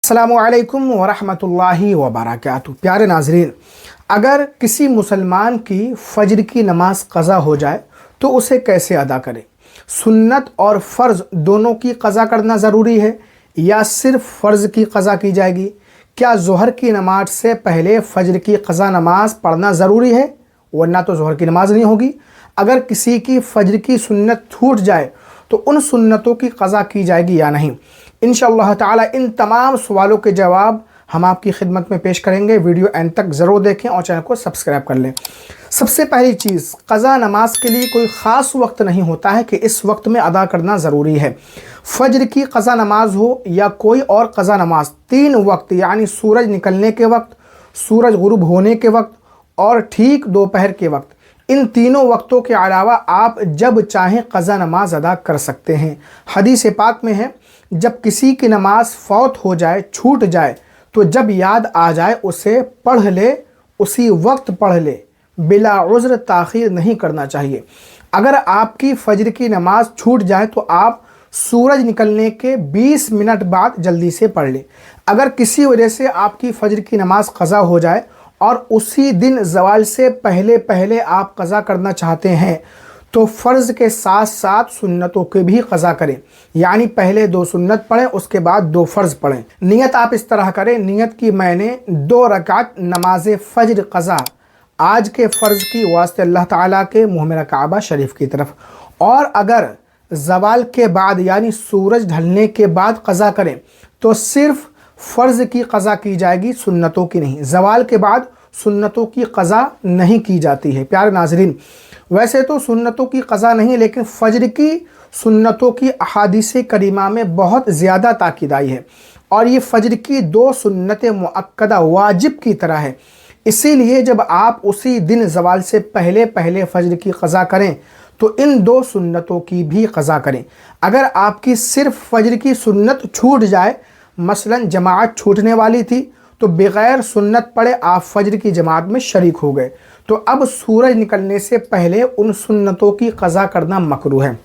अस्सलामुअलैकुम वरहमतुल्लाहि वबरकातुहू। प्यारे नाजरीन, अगर किसी मुसलमान की फ़ज्र की नमाज क़ज़ा हो जाए तो उसे कैसे अदा करें? सुन्नत और फ़र्ज़ दोनों की क़ज़ा करना ज़रूरी है या सिर्फ़ फ़र्ज़ की क़ज़ा की जाएगी? क्या ज़ोहर की नमाज से पहले फ़ज्र की क़ज़ा नमाज पढ़ना ज़रूरी है, वरना तो ज़ोहर की नमाज नहीं होगी? अगर किसी की फ़ज्र की सुन्नत छूट जाए तो उन सुन्नतों की क़ज़ा की जाएगी या नहीं? इंशाअल्लाह ताला इन तमाम सवालों के जवाब हम आपकी खिदमत में पेश करेंगे। वीडियो एंड तक ज़रूर देखें और चैनल को सब्सक्राइब कर लें। सबसे पहली चीज़, क़ज़ा नमाज के लिए कोई ख़ास वक्त नहीं होता है कि इस वक्त में अदा करना ज़रूरी है। फ़ज्र की क़ज़ा नमाज हो या कोई और क़ज़ा नमाज, 3 वक्त यानी सूरज निकलने के वक्त, सूरज गुरूब होने के वक्त और ठीक दोपहर के वक्त, इन तीनों वक्तों के अलावा आप जब चाहें क़ज़ा नमाज अदा कर सकते हैं। हदीस पाक में है, जब किसी की नमाज फौत हो जाए, छूट जाए, तो जब याद आ जाए उसे पढ़ ले, उसी वक्त पढ़ ले, बिला उज़्र ताख़ीर नहीं करना चाहिए। अगर आपकी फ़ज्र की नमाज छूट जाए तो आप सूरज निकलने के 20 मिनट बाद जल्दी से पढ़ लें। अगर किसी वजह से आपकी फ़ज्र की नमाज क़ज़ा हो जाए और उसी दिन ज़वाल से पहले पहले आप क़ज़ा करना चाहते हैं तो फ़र्ज़ के साथ साथ सुन्नतों के भी क़ज़ा करें, यानी पहले 2 सुन्नत पढ़ें, उसके बाद 2 फ़र्ज़ पढ़ें। नियत आप इस तरह करें, नियत की मैंने 2 रकात नमाज फ़ज्र क़ज़ा आज के फ़र्ज़ की वास्ते अल्लाह ताला के मुँह में काबा शरीफ की तरफ। और अगर ज़वाल के बाद यानी सूरज ढलने के बाद क़ज़ा करें तो सिर्फ़ फ़र्ज़ की क़ज़ा की जाएगी, सुन्नतों की नहीं। ज़वाल के बाद सुन्नतों की क़ज़ा नहीं की जाती है। प्यारे नाज़रीन, वैसे तो सुन्नतों की क़ज़ा नहीं, लेकिन फ़ज्र की सुन्नतों की अहादीस करीमा में बहुत ज़्यादा ताकीद आई है और ये फ़ज्र की 2 सुन्नत मुअक्कदा वाजिब की तरह है। इसीलिए जब आप उसी दिन ज़वाल से पहले पहले फ़ज्र की क़ज़ा करें तो इन 2 सुन्नतों की भी क़ज़ा करें। अगर आपकी सिर्फ़ फ़ज्र की सुन्नत छूट जाए, मसलन जमात छूटने वाली थी तो बग़ैर सुन्नत पढ़े आप फ़ज्र की जमात में शरीक हो गए, तो अब सूरज निकलने से पहले उन सुन्नतों की क़ज़ा करना मकरूह है।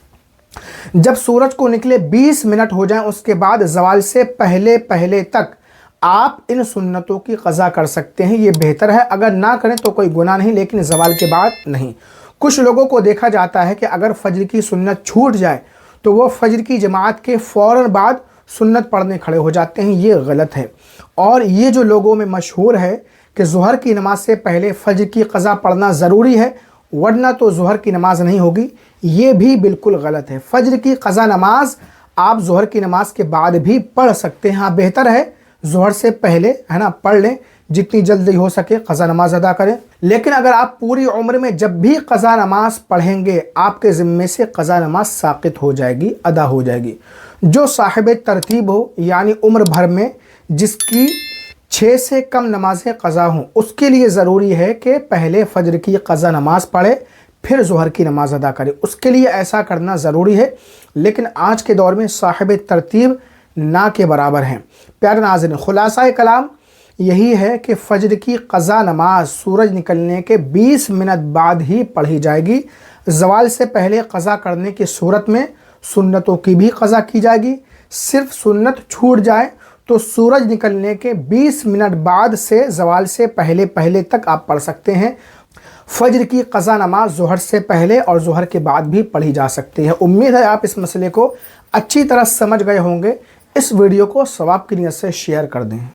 जब सूरज को निकले 20 मिनट हो जाएं, उसके बाद ज़वाल से पहले पहले तक आप इन सुन्नतों की क़ज़ा कर सकते हैं। ये बेहतर है। अगर ना करें तो कोई गुनाह नहीं, लेकिन ज़वाल के बाद नहीं। कुछ लोगों को देखा जाता है कि अगर फ़ज्र की सुन्नत छूट जाए तो वो फ़ज्र की जमात के फ़ौरन बाद सुन्नत पढ़ने खड़े हो जाते हैं। ये गलत है और ये जो लोगों में मशहूर है कि ज़ोहर की नमाज से पहले फ़ज्र की क़ज़ा पढ़ना ज़रूरी है वरना तो ज़ोहर की नमाज नहीं होगी, ये भी बिल्कुल गलत है। फ़ज्र की क़ज़ा नमाज आप ज़ोहर की नमाज के बाद भी पढ़ सकते हैं। हाँ, बेहतर है ज़ोहर से पहले, है ना, पढ़ लें, जितनी जल्दी हो सके क़ज़ा नमाज अदा करें। लेकिन अगर आप पूरी उम्र में जब भी क़ज़ा नमाज पढ़ेंगे आपके ज़िम्मे से क़ज़ा नमाज साक़ित हो जाएगी, अदा हो जाएगी। जो साहिब तरतीब हो, यानी उम्र भर में जिसकी 6 से कम नमाज़ें क़ज़ा हों, उसके लिए ज़रूरी है कि पहले फ़ज्र की क़ज़ा नमाज पढ़े फिर ज़ोहर की नमाज अदा करे। उसके लिए ऐसा करना ज़रूरी है, लेकिन आज के दौर में साहिब तरतीब ना के बराबर हैं। प्यारे नाज़रीन, खुलासा कलाम यही है कि फ़ज्र की क़ज़ा नमाज सूरज निकलने के 20 मिनट बाद ही पढ़ी जाएगी। ज़वाल से पहले क़ज़ा करने की सूरत में सुन्नतों की भी क़ज़ा की जाएगी। सिर्फ़ सुन्नत छूट जाए तो सूरज निकलने के 20 मिनट बाद से ज़वाल से पहले पहले तक आप पढ़ सकते हैं। फ़ज्र की क़ज़ा नमाज ज़ोहर से पहले और ज़ोहर के बाद भी पढ़ी जा सकती है। उम्मीद है आप इस मसले को अच्छी तरह समझ गए होंगे। इस वीडियो को सवाब की नियत से शेयर कर दें।